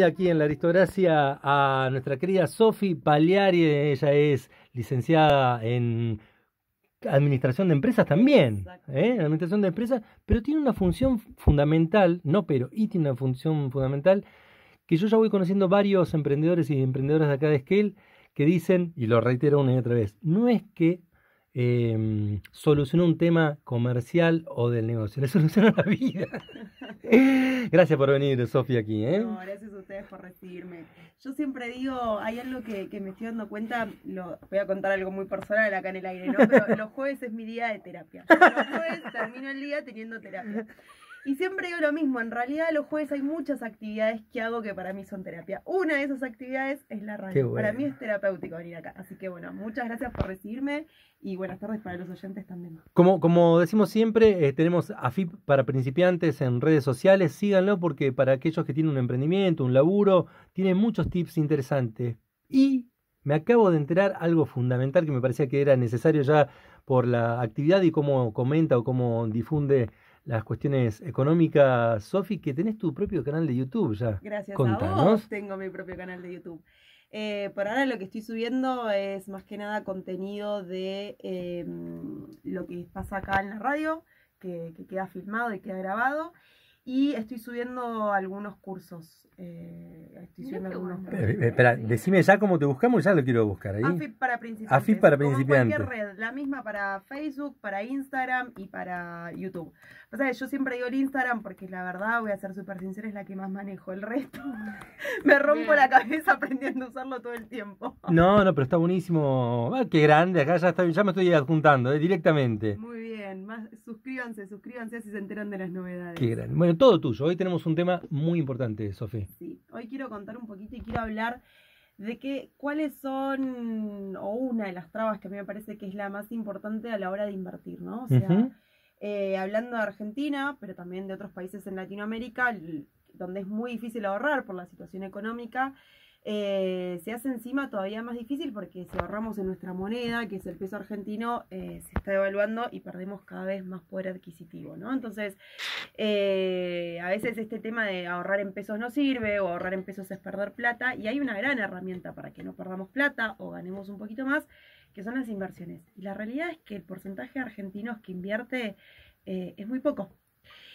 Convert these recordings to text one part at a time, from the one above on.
Aquí en la aristocracia a nuestra querida Sofi Pagliari. Ella es licenciada en administración de empresas también, Exacto. en administración de empresas, pero tiene una función fundamental, y tiene una función fundamental que yo ya voy conociendo varios emprendedores y emprendedoras de acá de Esquel que dicen, y lo reitero una y otra vez, no es que solucionó un tema comercial o del negocio, le solucionó la vida. Gracias por venir, Sofía, aquí, ¿eh? No, gracias a ustedes por recibirme. Yo siempre digo, hay algo que me estoy dando cuenta, voy a contar algo muy personal acá en el aire, ¿no? Pero los jueves es mi día de terapia. Los jueves termino el día teniendo terapia. Y siempre digo lo mismo, en realidad los jueves hay muchas actividades que hago que para mí son terapia. Una de esas actividades es la radio. Qué bueno. Para mí es terapéutico venir acá. Así que bueno, muchas gracias por recibirme y buenas tardes para los oyentes también. Como decimos siempre, tenemos AFIP para principiantes en redes sociales, síganlo porque para aquellos que tienen un emprendimiento, un laburo, tiene muchos tips interesantes. Y me acabo de enterar algo fundamental que me parecía que era necesario ya por la actividad y cómo comenta o cómo difunde las cuestiones económicas, Sofi, que tenés tu propio canal de YouTube ya. Gracias a Contanos. vos tengo mi propio canal de YouTube. Por ahora lo que estoy subiendo es más que nada contenido de lo que pasa acá en la radio, que queda filmado y queda grabado. Y estoy subiendo algunos cursos. Espera, decime ya cómo te buscamos, ya lo quiero buscar ahí. AFIP para principiantes. AFIP para Como principiantes. cualquier red, la misma para Facebook, para Instagram y para YouTube. O sea, yo siempre digo el Instagram porque la verdad, voy a ser súper sincera, es la que más manejo. El resto me rompo la cabeza aprendiendo a usarlo todo el tiempo. No, pero está buenísimo. Ah, qué grande, acá ya me estoy adjuntando directamente. Muy bien, suscríbanse así se enteran de las novedades. Qué grande. Bueno, todo tuyo. Hoy tenemos un tema muy importante, Sofía. Sí, hoy quiero contar un poquito y quiero hablar de cuáles son, o una de las trabas que a mí me parece que es la más importante a la hora de invertir, ¿no? O sea, hablando de Argentina, pero también de otros países en Latinoamérica, donde es muy difícil ahorrar por la situación económica, se hace encima todavía más difícil porque si ahorramos en nuestra moneda, que es el peso argentino, se está devaluando y perdemos cada vez más poder adquisitivo, ¿no? Entonces, a veces este tema de ahorrar en pesos no sirve, o ahorrar en pesos es perder plata, y hay una gran herramienta para que no perdamos plata o ganemos un poquito más, que son las inversiones. Y la realidad es que el porcentaje de argentinos que invierte es muy poco.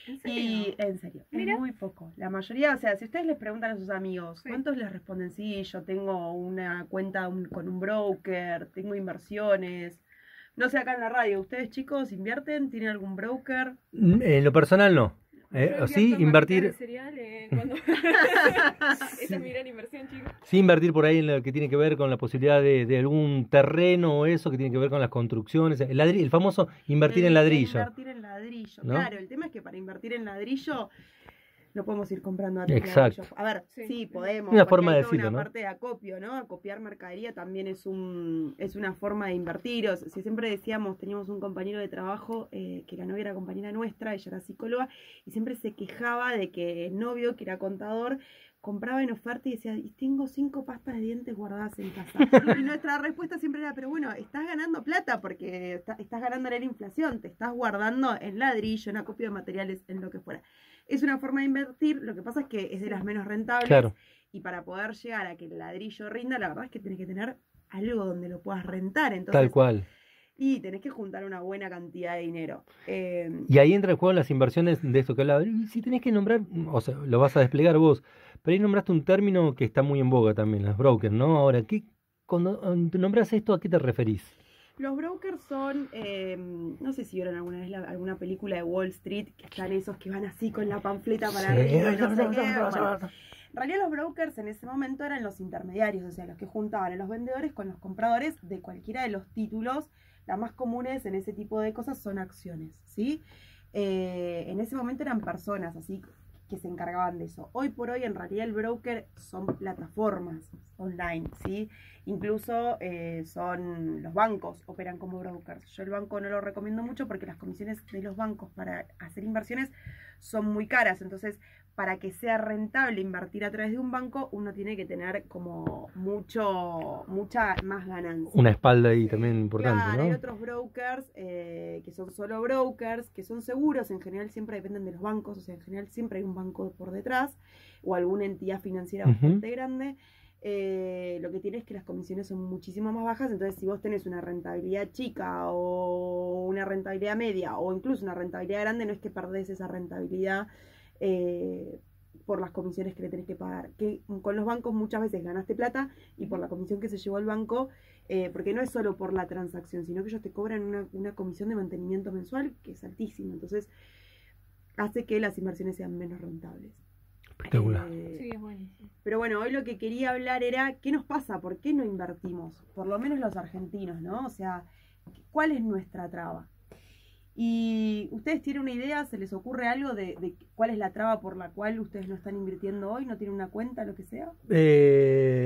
¿En serio? Y en serio, Mira. es muy poco. La mayoría, o sea, si ustedes les preguntan a sus amigos, Sí. ¿cuántos les responden? Sí, yo tengo una cuenta con un broker, tengo inversiones. No sé, acá en la radio, ¿ustedes chicos invierten? ¿Tienen algún broker? En lo personal no. Yo Sí, invierto en invertir. paquetes de cereal, cuando... Esa es mi gran inversión, chicos. Sí, invertir por ahí en lo que tiene que ver con la posibilidad de algún terreno o eso que tiene que ver con las construcciones. El famoso invertir en ladrillo. Invertir en ladrillo. ¿No? Claro, el tema es que para invertir en ladrillo no podemos ir comprando Exacto. ladrillos. A ver, Sí. sí, podemos. Una porque forma de hay toda decirlo, una ¿no? parte de acopio, ¿no? Acopiar mercadería también es una forma de invertir. O sea, si siempre decíamos, teníamos un compañero de trabajo que la novia era compañera nuestra, ella era psicóloga, y siempre se quejaba de que el novio, que era contador, compraba en oferta y decía, y tengo 5 pastas de dientes guardadas en casa. Y nuestra respuesta siempre era, pero bueno, estás ganando plata porque estás ganando en la inflación, te estás guardando en ladrillo, en acopio de materiales, en lo que fuera. Es una forma de invertir, lo que pasa es que es de las menos rentables. Claro. Y para poder llegar a que el ladrillo rinda, la verdad es que tenés que tener algo donde lo puedas rentar. Entonces, Tal cual. Y tenés que juntar una buena cantidad de dinero. Y ahí entra en juego las inversiones de esto que hablaba. Si tenés que nombrar, o sea, lo vas a desplegar vos, pero ahí nombraste un término que está muy en boga también, los brokers, ¿no? Ahora, cuando nombras esto, ¿a qué te referís? Los brokers son, no sé si vieron alguna vez alguna película de Wall Street, que están esos que van así con la panfleta para arriba y no sé qué. Bueno, en realidad los brokers en ese momento eran los intermediarios, o sea, los que juntaban a los vendedores con los compradores de cualquiera de los títulos. Las más comunes en ese tipo de cosas son acciones, ¿sí? En ese momento eran personas así que se encargaban de eso. Hoy por hoy en realidad el broker son plataformas online, ¿sí? Incluso son los bancos operan como brokers. Yo el banco no lo recomiendo mucho porque las comisiones de los bancos para hacer inversiones son muy caras. Entonces, para que sea rentable invertir a través de un banco, uno tiene que tener como mucha más ganancia. Una espalda ahí también importante, Claro, ¿no? hay otros brokers que son solo brokers, que son seguros, en general siempre dependen de los bancos, o sea, en general siempre hay un banco por detrás, o alguna entidad financiera bastante grande, lo que tiene es que las comisiones son muchísimo más bajas. Entonces, si vos tenés una rentabilidad chica o una rentabilidad media o incluso una rentabilidad grande, no es que perdés esa rentabilidad por las comisiones que le tenés que pagar. Que con los bancos muchas veces ganaste plata y por la comisión que se llevó el banco, porque no es solo por la transacción, sino que ellos te cobran una comisión de mantenimiento mensual que es altísima. Entonces, hace que las inversiones sean menos rentables. Espectacular. Sí, es buenísimo. Pero bueno, hoy lo que quería hablar era qué nos pasa, por qué no invertimos, por lo menos los argentinos, ¿no? O sea, ¿cuál es nuestra traba? ¿Y ustedes tienen una idea, se les ocurre algo de cuál es la traba por la cual ustedes no están invirtiendo hoy, no tienen una cuenta, lo que sea?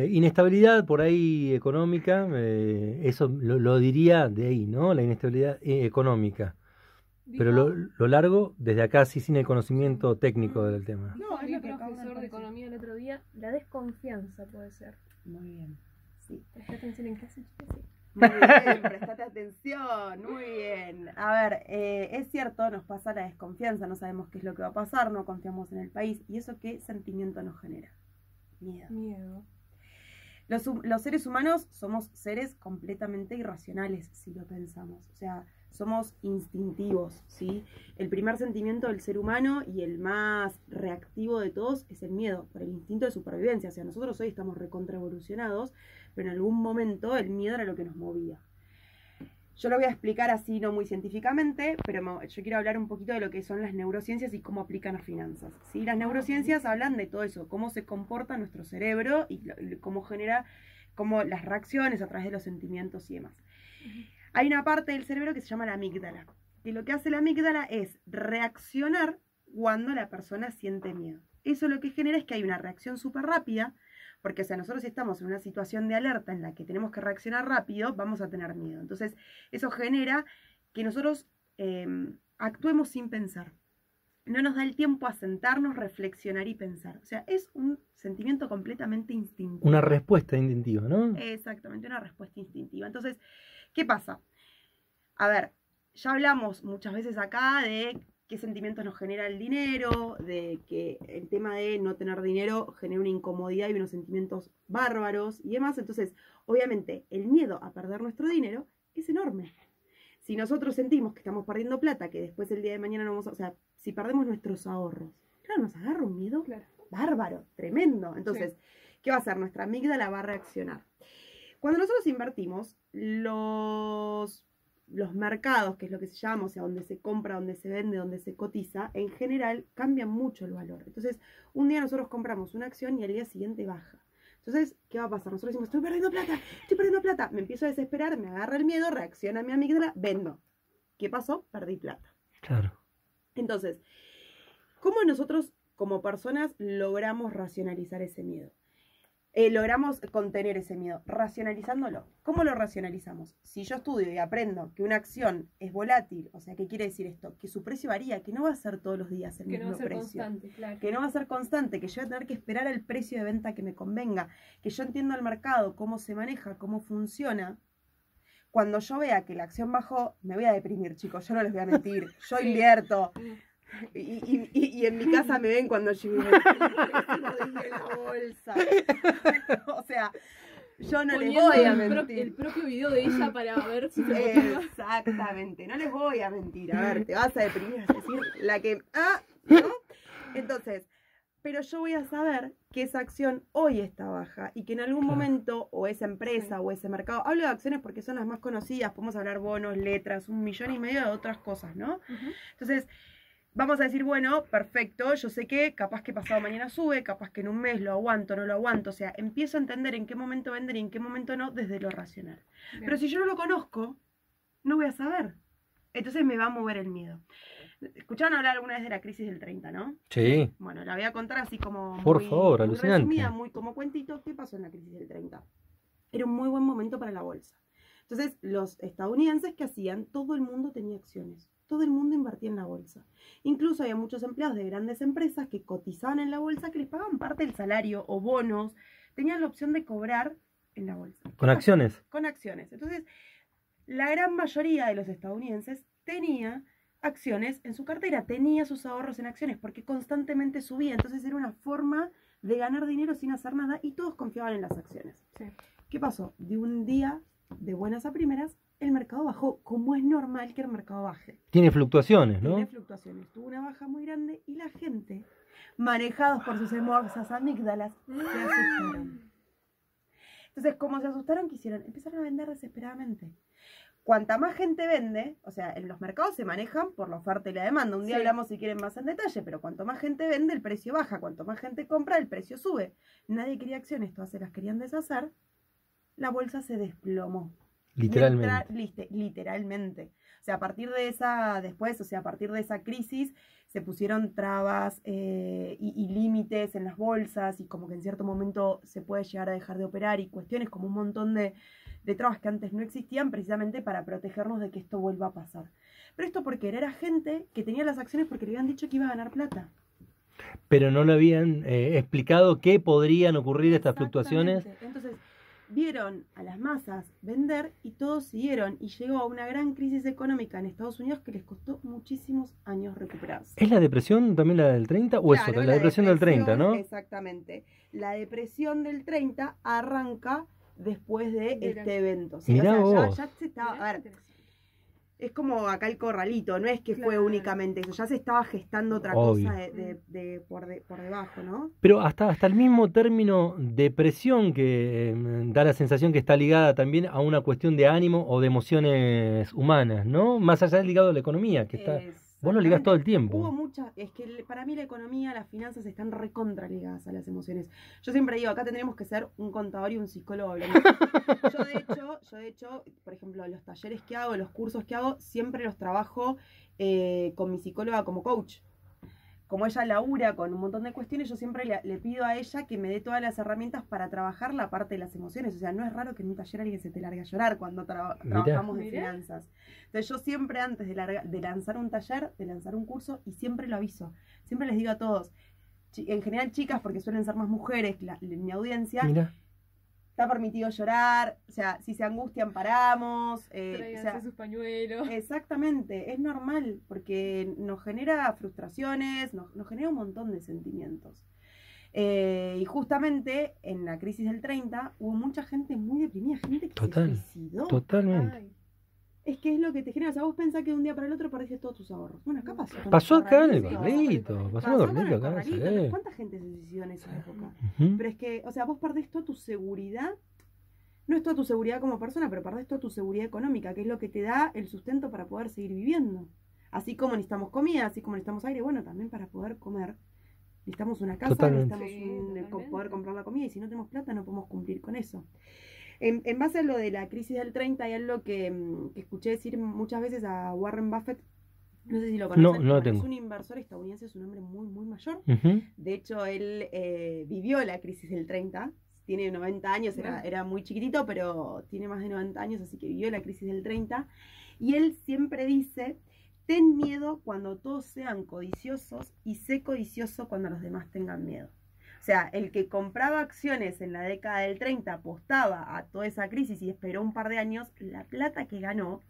Inestabilidad por ahí económica, eso lo diría de ahí, ¿no? La inestabilidad económica. Pero lo largo, desde acá sí sin el conocimiento técnico del tema. No, es mi lo que acabo de profesor de decir. economía el otro día, la desconfianza puede ser. Muy bien, sí. Presta atención en clase, chicas, sí. Muy bien, prestate atención, muy bien. A ver, es cierto, nos pasa la desconfianza, no sabemos qué es lo que va a pasar, no confiamos en el país. ¿Y eso qué sentimiento nos genera? Miedo. Miedo. Los seres humanos somos seres completamente irracionales, si lo pensamos. O sea, somos instintivos, ¿sí? El primer sentimiento del ser humano y el más reactivo de todos es el miedo, por el instinto de supervivencia. O sea, nosotros hoy estamos recontraevolucionados, pero en algún momento el miedo era lo que nos movía. Yo lo voy a explicar así, no muy científicamente, pero yo quiero hablar un poquito de lo que son las neurociencias y cómo aplican las finanzas, ¿sí? Las neurociencias hablan de todo eso, cómo se comporta nuestro cerebro y cómo genera las reacciones a través de los sentimientos y demás. Hay una parte del cerebro que se llama la amígdala, y lo que hace la amígdala es reaccionar cuando la persona siente miedo. Eso lo que genera es que hay una reacción súper rápida, porque, o sea, nosotros si estamos en una situación de alerta en la que tenemos que reaccionar rápido, vamos a tener miedo. Entonces, eso genera que nosotros actuemos sin pensar. No nos da el tiempo a sentarnos, reflexionar y pensar. O sea, es un sentimiento completamente instintivo. Una respuesta instintiva, ¿no? Exactamente, una respuesta instintiva. Entonces, ¿qué pasa? A ver, ya hablamos muchas veces acá de qué sentimientos nos genera el dinero, de que el tema de no tener dinero genera una incomodidad y unos sentimientos bárbaros y demás. Entonces, obviamente, el miedo a perder nuestro dinero es enorme. Si nosotros sentimos que estamos perdiendo plata, que después el día de mañana no vamos a... O sea, si perdemos nuestros ahorros, claro, nos agarra un miedo bárbaro, tremendo. Entonces, ¿qué va a hacer? Nuestra amígdala va a reaccionar. Cuando nosotros invertimos, los mercados, que es lo que se llama, o sea, donde se compra, donde se vende, donde se cotiza, en general cambian mucho el valor. Entonces, un día nosotros compramos una acción y al día siguiente baja. Entonces, ¿qué va a pasar? Nosotros decimos, estoy perdiendo plata, me empiezo a desesperar, me agarra el miedo, reacciona mi amígdala, vendo. ¿Qué pasó? Perdí plata. Claro. Entonces, ¿cómo nosotros como personas logramos racionalizar ese miedo? Logramos contener ese miedo, racionalizándolo. ¿Cómo lo racionalizamos? Si yo estudio y aprendo que una acción es volátil, o sea, ¿qué quiere decir esto? Que su precio varía, que no va a ser todos los días el mismo precio. Que no va a ser constante, claro. Que no va a ser constante, que yo voy a tener que esperar el precio de venta que me convenga, que yo entiendo el mercado, cómo se maneja, cómo funciona. Cuando yo vea que la acción bajó, me voy a deprimir, chicos, yo no les voy a mentir. Yo invierto. Y en mi casa me ven cuando yo en la bolsa. O sea, yo no les voy a mentir. El propio video de ella para ver si se motiva. Exactamente, no les voy a mentir. A ver, te vas a deprimir, es decir, la que... ¿no? Entonces, pero yo voy a saber que esa acción hoy está baja y que en algún momento, o esa empresa o ese mercado, hablo de acciones porque son las más conocidas, podemos hablar bonos, letras, 1,5 millones de otras cosas, ¿no? Entonces... Vamos a decir, bueno, perfecto, yo sé que capaz que pasado mañana sube, capaz que en un mes lo aguanto, no lo aguanto. O sea, empiezo a entender en qué momento vender y en qué momento no desde lo racional. Bien. Pero si yo no lo conozco, no voy a saber. Entonces me va a mover el miedo. ¿Escucharon hablar alguna vez de la crisis del 30, no? Sí. Bueno, la voy a contar así como por favor, alucinante. Muy resumida, muy como cuentito. ¿Qué pasó en la crisis del 30? Era un muy buen momento para la bolsa. Entonces, los estadounidenses, ¿qué hacían? Todo el mundo tenía acciones. Todo el mundo invertía en la bolsa. Incluso había muchos empleados de grandes empresas que cotizaban en la bolsa, que les pagaban parte del salario o bonos. Tenían la opción de cobrar en la bolsa. ¿Con acciones? Con acciones. Entonces, la gran mayoría de los estadounidenses tenía acciones en su cartera, tenía sus ahorros en acciones, porque constantemente subía. Entonces, era una forma de ganar dinero sin hacer nada y todos confiaban en las acciones. Sí. ¿Qué pasó? De un día, de buenas a primeras, el mercado bajó, como es normal que el mercado baje. Tiene fluctuaciones, ¿no? Tiene fluctuaciones, tuvo una baja muy grande y la gente, manejados por sus hermosas amígdalas, se asustaron. Entonces, como se asustaron, ¿qué hicieron? Empezaron a vender desesperadamente. Cuanta más gente vende, o sea, en los mercados se manejan por la oferta y la demanda. Un día Sí. hablamos si quieren más en detalle, pero cuanto más gente vende, el precio baja. Cuanto más gente compra, el precio sube. Nadie quería acciones, todas se las querían deshacer. La bolsa se desplomó. Literalmente. Literalmente. O sea, a partir de esa, después, o sea, a partir de esa crisis, se pusieron trabas y límites en las bolsas y como que en cierto momento se puede llegar a dejar de operar y cuestiones como un montón de trabas que antes no existían precisamente para protegernos de que esto vuelva a pasar. Pero esto porque era gente que tenía las acciones porque le habían dicho que iba a ganar plata. Pero no le habían explicado qué podrían ocurrir estas fluctuaciones. Entonces, vieron a las masas vender y todos siguieron y llegó a una gran crisis económica en Estados Unidos que les costó muchísimos años recuperarse. ¿Es la depresión también la del 30? ¿O Claro, eso? La depresión del 30, ¿no? Exactamente. La depresión del 30 arranca después de este evento. ¿Sí? Mirá o sea, vos. ya se estaba... Mirá, A ver, interesante. es como acá el corralito, no es que fue Claro. únicamente eso, ya se estaba gestando otra Obvio. cosa por debajo, ¿no? Pero hasta el mismo término depresión que da la sensación que está ligada también a una cuestión de ánimo o de emociones humanas, ¿no? Más allá del ligado a la economía, que está... Vos lo ligás todo el tiempo. Hubo muchas, es que para mí la economía, las finanzas están recontra ligadas a las emociones. Yo siempre digo, acá tendremos que ser un contador y un psicólogo hablando. Yo de hecho, por ejemplo, los talleres que hago, los cursos que hago, siempre los trabajo con mi psicóloga como coach. Como ella labura con un montón de cuestiones, yo siempre le pido a ella que me dé todas las herramientas para trabajar la parte de las emociones. O sea, no es raro que en un taller alguien se te largue a llorar cuando trabajamos de Mirá. finanzas. Entonces yo siempre antes de lanzar un taller, de lanzar un curso, y siempre lo aviso, siempre les digo a todos, en general chicas, porque suelen ser más mujeres, mi audiencia, Mira, está permitido llorar, o sea, si se angustian paramos, Tráiganse sus pañuelos. exactamente, es normal, porque nos genera frustraciones, nos genera un montón de sentimientos. Y justamente en la crisis del 30 hubo mucha gente muy deprimida, gente que Total. se suicidó. totalmente. Ay, Es que es lo que te genera, o sea, vos pensás que de un día para el otro perdiste todos tus ahorros. Bueno, acá pasó. con Pasó el acá en el corralito. corralito, pasó en el Pasó con el corralito acá, corralito. sí. Entonces, ¿cuánta gente se suicidó en esa época? Ujú. Pero es que, o sea, vos perdés toda tu seguridad, no es toda tu seguridad como persona, pero perdés toda tu seguridad económica, que es lo que te da el sustento para poder seguir viviendo. Así como necesitamos comida, así como necesitamos aire, bueno, también para poder comer. Necesitamos una casa, Totalmente. necesitamos Sí, totalmente. poder comprar la comida y si no tenemos plata no podemos cumplir con eso. En base a lo de la crisis del 30 hay algo que escuché decir muchas veces a Warren Buffett, no sé si lo conocen, No lo bueno, tengo. es un inversor estadounidense, es un hombre muy, muy mayor. Ujú. De hecho, él vivió la crisis del 30, tiene 90 años, era muy chiquitito, pero tiene más de 90 años, así que vivió la crisis del 30. Y él siempre dice, ten miedo cuando todos sean codiciosos y sé codicioso cuando los demás tengan miedo. O sea, el que compraba acciones en la década del 30 apostaba a toda esa crisis y esperó un par de años, la plata que ganó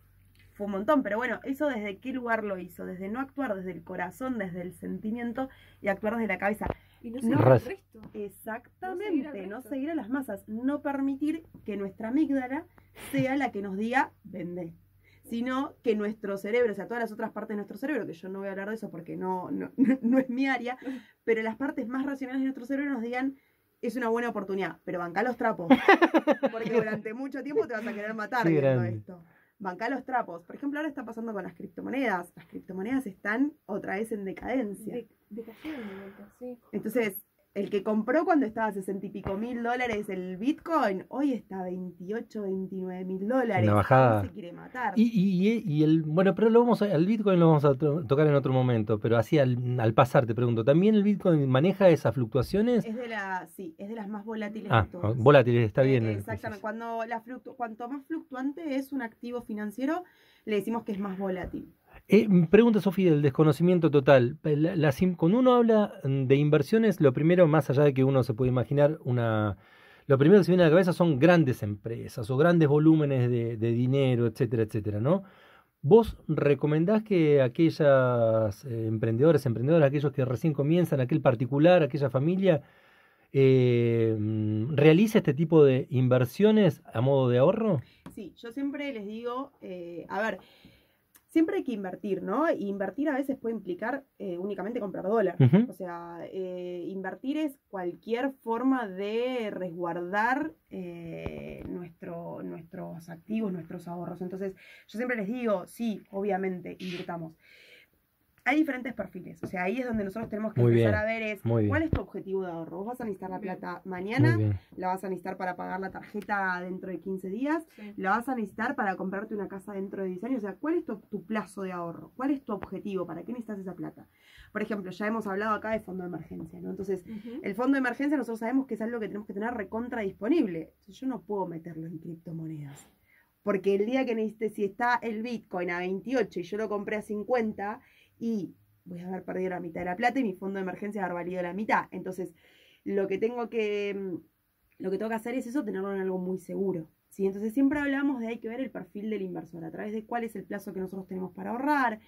fue un montón. Pero bueno, ¿eso desde qué lugar lo hizo? Desde no actuar desde el corazón, desde el sentimiento y actuar desde la cabeza. y no No. seguir el Raz- resto. Exactamente, no resto. seguir a las masas, no permitir que nuestra amígdala sea la que nos diga vende, sino que nuestro cerebro, o sea, todas las otras partes de nuestro cerebro, que yo no voy a hablar de eso porque no es mi área, pero las partes más racionales de nuestro cerebro nos digan es una buena oportunidad, pero bancá los trapos, porque durante mucho tiempo te vas a querer matar Qué viendo grande. esto. Bancá los trapos. Por ejemplo, ahora está pasando con las criptomonedas. Las criptomonedas están otra vez en decadencia. Decayeron de vuelta, sí. Entonces, el que compró cuando estaba a 60 y pico mil dólares el Bitcoin, hoy está a 28, 29 mil dólares. Una bajada. No se quiere matar. Y el, bueno, pero al Bitcoin lo vamos a tocar en otro momento, pero así al pasar te pregunto, ¿también el Bitcoin maneja esas fluctuaciones? Es de las más volátiles Ah, de todas. volátiles, está bien. Exactamente. Cuando cuanto más fluctuante es un activo financiero, le decimos que es más volátil. Pregunta Sofía, del desconocimiento total. Cuando uno habla de inversiones, lo primero, más allá de que uno se puede imaginar lo primero que se viene a la cabeza son grandes empresas o grandes volúmenes de dinero, etcétera, etcétera, ¿no? ¿Vos recomendás que aquellas emprendedoras, aquellos que recién comienzan, aquel particular, aquella familia, realiza este tipo de inversiones a modo de ahorro? Sí, yo siempre les digo, a ver, siempre hay que invertir, ¿no? Y invertir a veces puede implicar únicamente comprar dólar. Ujú. O sea, invertir es cualquier forma de resguardar nuestros activos, nuestros ahorros. Entonces, yo siempre les digo, sí, obviamente, invirtamos. Hay diferentes perfiles, o sea, ahí es donde nosotros tenemos que Muy empezar bien, a ver muy bien. cuál es tu objetivo de ahorro. Vos vas a necesitar la Bien. plata Muy mañana, bien. la vas a necesitar para pagar la tarjeta dentro de 15 días, Sí. la vas a necesitar para comprarte una casa dentro de 10 años. O sea, ¿cuál es tu plazo de ahorro? ¿Cuál es tu objetivo? ¿Para qué necesitas esa plata? Por ejemplo, ya hemos hablado acá de fondo de emergencia, ¿no? Entonces, Ujú. el fondo de emergencia nosotros sabemos que es algo que tenemos que tener recontra disponible. Entonces, yo no puedo meterlo en criptomonedas. Porque el día que necesite, si está el Bitcoin a 28 y yo lo compré a 50 y voy a haber perdido la mitad de la plata y mi fondo de emergencia va a haber valido la mitad. Entonces, lo que tengo que hacer es eso, tenerlo en algo muy seguro. ¿Sí? Entonces, siempre hablamos de hay que ver el perfil del inversor, a través de cuál es el plazo que nosotros tenemos para ahorrar,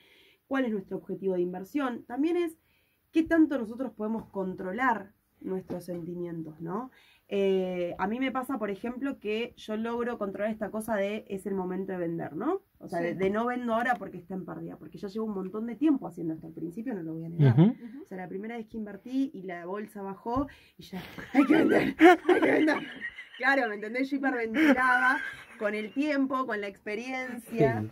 cuál es nuestro objetivo de inversión. También es qué tanto nosotros podemos controlar nuestros sentimientos, ¿no? A mí me pasa, por ejemplo, que yo logro controlar esta cosa de es el momento de vender, ¿no? O sea, Sí. de no vendo ahora porque está en pérdida, porque ya llevo un montón de tiempo haciendo esto. Al principio no lo voy a negar. Ujú. Ujú. O sea, la primera vez que invertí y la bolsa bajó y ya, hay que vender, hay que vender. Claro, ¿me entendés? Yo hiperventilaba con el tiempo, con la experiencia. Sí.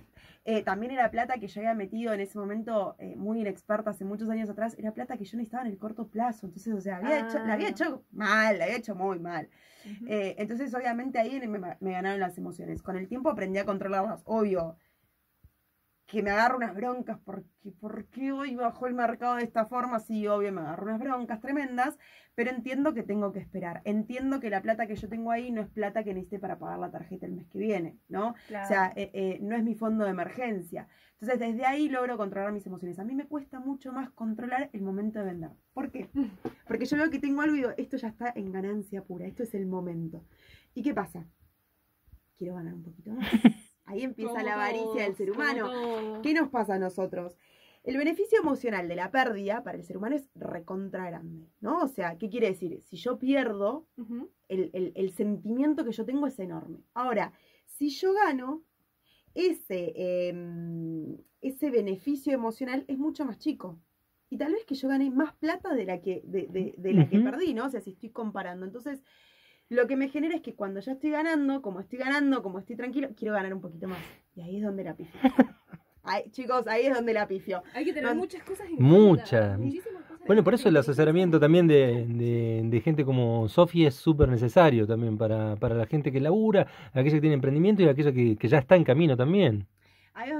También era plata que yo había metido en ese momento, muy inexperta, hace muchos años atrás, era plata que yo necesitaba en el corto plazo. Entonces, o sea, la había hecho mal, la había hecho muy mal. Ujú. Entonces, obviamente, ahí me ganaron las emociones. Con el tiempo aprendí a controlarlas, obvio. Que me agarro unas broncas, porque ¿por qué hoy bajó el mercado de esta forma? Sí, obvio, me agarro unas broncas tremendas, pero entiendo que tengo que esperar. Entiendo que la plata que yo tengo ahí no es plata que necesite para pagar la tarjeta el mes que viene, ¿no? Claro. O sea, no es mi fondo de emergencia. Entonces, desde ahí logro controlar mis emociones. A mí me cuesta mucho más controlar el momento de vender. ¿Por qué? Porque yo veo que tengo algo y digo, esto ya está en ganancia pura, esto es el momento. ¿Y qué pasa? Quiero ganar un poquito más. Ahí empieza Como la avaricia del todos, ser como humano. todos. ¿Qué nos pasa a nosotros? El beneficio emocional de la pérdida para el ser humano es recontra grande, ¿no? O sea, ¿qué quiere decir? Si yo pierdo, Ujú. el sentimiento que yo tengo es enorme. Ahora, si yo gano, ese beneficio emocional es mucho más chico. Y tal vez que yo gané más plata de la que Ujú. perdí, ¿no? O sea, si estoy comparando. Entonces, lo que me genera es que cuando ya estoy ganando, como estoy tranquilo, quiero ganar un poquito más. Y ahí es donde la pifio. Chicos, ahí es donde la pifio. Hay que tener No- muchas cosas en Muchas. cuenta. Muchísimas cosas Bueno, en por cuenta. eso el asesoramiento también de gente como Sofi es súper necesario también para la gente que labura, aquella que tiene emprendimiento y aquella que ya está en camino también. Ahí es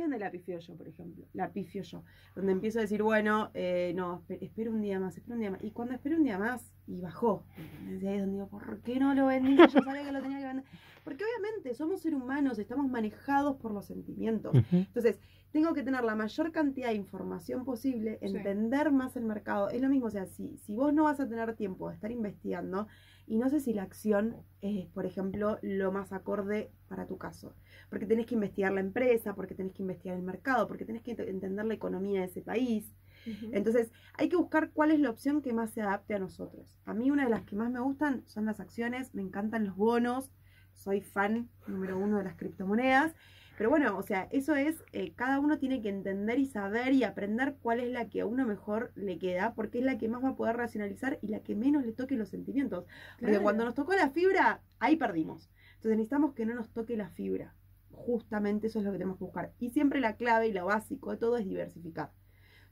donde la pifio yo, por ejemplo. La pifio yo. Donde empiezo a decir, bueno, no, espero un día más, espero un día más. Y cuando espero un día más, y bajó. ¿Entendés? Y ahí es donde digo, ¿por qué no lo vendí? Yo sabía que lo tenía que vender. Porque obviamente somos seres humanos, estamos manejados por los sentimientos. Ujú. Entonces, tengo que tener la mayor cantidad de información posible, Sí. entender más el mercado. Es lo mismo, o sea, si vos no vas a tener tiempo de estar investigando, y no sé si la acción es, por ejemplo, lo más acorde para tu caso. Porque tenés que investigar la empresa, porque tenés que investigar el mercado, porque tenés que entender la economía de ese país. Ujú. Entonces, hay que buscar cuál es la opción que más se adapte a nosotros. A mí una de las que más me gustan son las acciones, me encantan los bonos, soy fan número 1 de las criptomonedas. Pero bueno, o sea, eso es, cada uno tiene que entender y saber y aprender cuál es la que a uno mejor le queda, porque es la que más va a poder racionalizar y la que menos le toque los sentimientos. Porque Claro. cuando nos tocó la fibra, ahí perdimos. Entonces necesitamos que no nos toque la fibra. Justamente eso es lo que tenemos que buscar. Y siempre la clave y lo básico de todo es diversificar.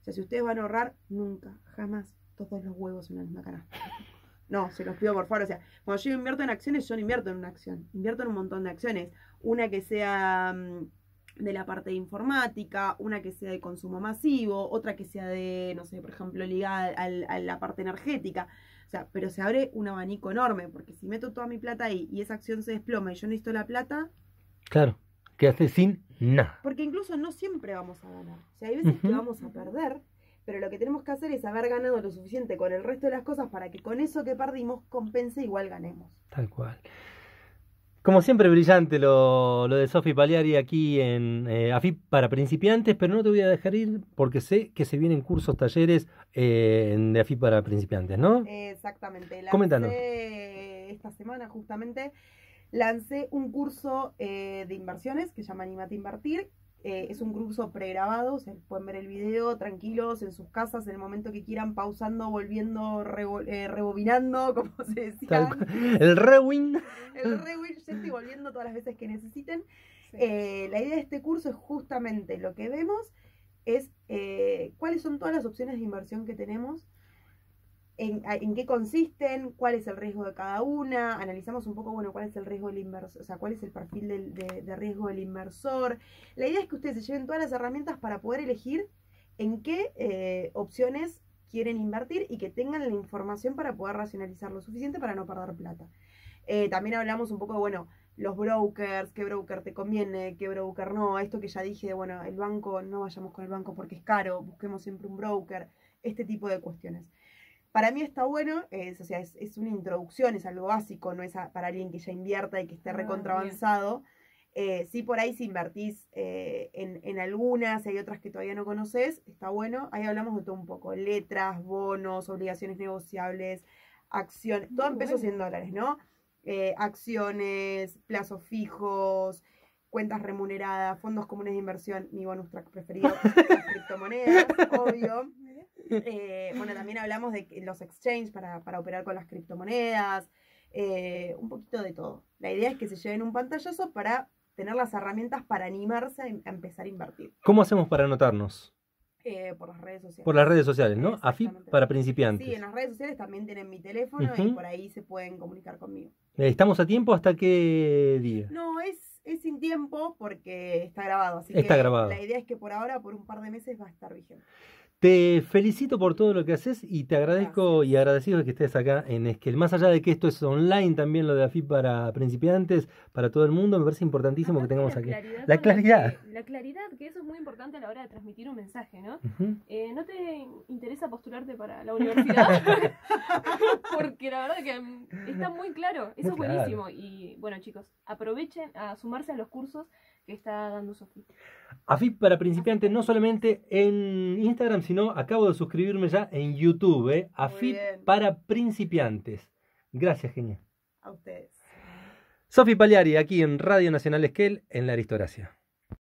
O sea, si ustedes van a ahorrar, nunca, jamás, todos los huevos en la misma canasta. No, se los pido por favor. O sea, cuando yo invierto en acciones, yo no invierto en una acción. Invierto en un montón de acciones. Una que sea de la parte de informática, una que sea de consumo masivo, otra que sea de, no sé, por ejemplo, ligada a la parte energética. O sea, pero se abre un abanico enorme, porque si meto toda mi plata ahí y esa acción se desploma y yo necesito la plata, Claro, quedaste sin nada. porque incluso no siempre vamos a ganar. O sea, hay veces que Ujú. vamos a perder, pero lo que tenemos que hacer es haber ganado lo suficiente con el resto de las cosas para que con eso que perdimos compense igual ganemos. Tal cual. Como siempre, brillante lo de Sofi Pagliari aquí en AFIP para principiantes, pero no te voy a dejar ir porque sé que se vienen cursos, talleres de AFIP para principiantes, ¿no? Exactamente. Coméntanos. Esta semana justamente lancé un curso de inversiones que se llama Animate a Invertir. Es un curso pregrabado, o sea, pueden ver el video tranquilos en sus casas en el momento que quieran, pausando, volviendo, rebobinando, como se decía. El rewind. El rewind, yendo y volviendo todas las veces que necesiten. Sí. La idea de este curso es justamente lo que vemos, es cuáles son todas las opciones de inversión que tenemos, en qué consisten, cuál es el riesgo de cada una, analizamos un poco, bueno, cuál es el riesgo del inversor, o sea, cuál es el perfil de riesgo del inversor. La idea es que ustedes se lleven todas las herramientas para poder elegir en qué opciones quieren invertir y que tengan la información para poder racionalizar lo suficiente para no perder plata. También hablamos un poco de, bueno, los brokers, qué broker te conviene, qué broker no, esto que ya dije, bueno, el banco, no vayamos con el banco porque es caro, busquemos siempre un broker, este tipo de cuestiones. Para mí está bueno, o sea, es una introducción, es algo básico, no es para alguien que ya invierta y que esté recontra avanzado. Sí, por ahí si invertís en algunas, hay otras que todavía no conoces, está bueno. Ahí hablamos de todo un poco, letras, bonos, obligaciones negociables, acciones, todo en pesos y en dólares, ¿no? Acciones, plazos fijos, cuentas remuneradas, fondos comunes de inversión, mi bonus track preferido, las criptomonedas, obvio. Bueno, también hablamos de los exchanges para operar con las criptomonedas, un poquito de todo. La idea es que se lleven un pantallazo para tener las herramientas para animarse a empezar a invertir. ¿Cómo hacemos para anotarnos? Por las redes sociales. Por las redes sociales, ¿no? AFIP para principiantes. Sí, en las redes sociales también tienen mi teléfono y por ahí se pueden comunicar conmigo. ¿Estamos a tiempo hasta qué día? No, es sin tiempo porque está grabado, así está que grabado. La idea es que por ahora, por un par de meses, va a estar vigente. Te felicito por todo lo que haces y te agradezco. Gracias. Y agradecido de que estés acá en Esquel. Más allá de que esto es online también, lo de AFIP para principiantes, para todo el mundo, me parece importantísimo aparte que tengamos la aquí. La claridad. La claridad, que eso es muy importante a la hora de transmitir un mensaje, ¿no? ¿No te interesa postularte para la universidad? Porque la verdad que está muy claro, eso muy es buenísimo. Claro. Y bueno, chicos, aprovechen a sumarse a los cursos que está dando Sofi. AFIP para principiantes, no solamente en Instagram, sino acabo de suscribirme ya en YouTube, AFIP para principiantes. Gracias, genia. A ustedes. Sofi Pagliari, aquí en Radio Nacional Esquel, en La Aristocracia.